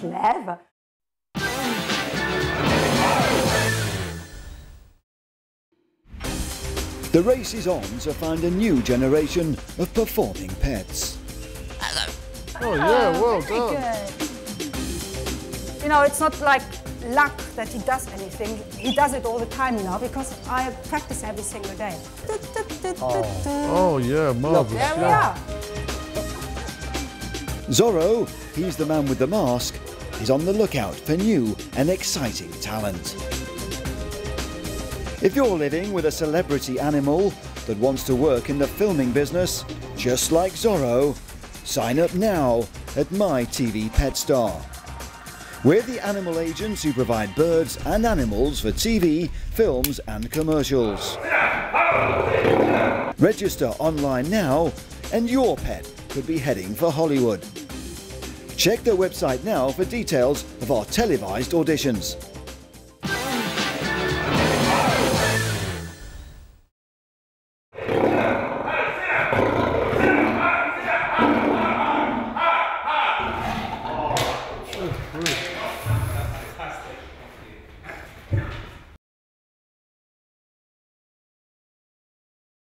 clever. The race is on to find a new generation of performing pets. Oh yeah, well done. Good. You know, it's not like luck that he does anything. He does it all the time now because I practice every single day. Oh yeah, marvellous. There we are. Zorro, he's the man with the mask, is on the lookout for new and exciting talent. If you're living with a celebrity animal that wants to work in the filming business, just like Zorro, sign up now at My TV Pet Star. We're the animal agents who provide birds and animals for TV, films and commercials. Register online now and your pet could be heading for Hollywood. Check their website now for details of our televised auditions.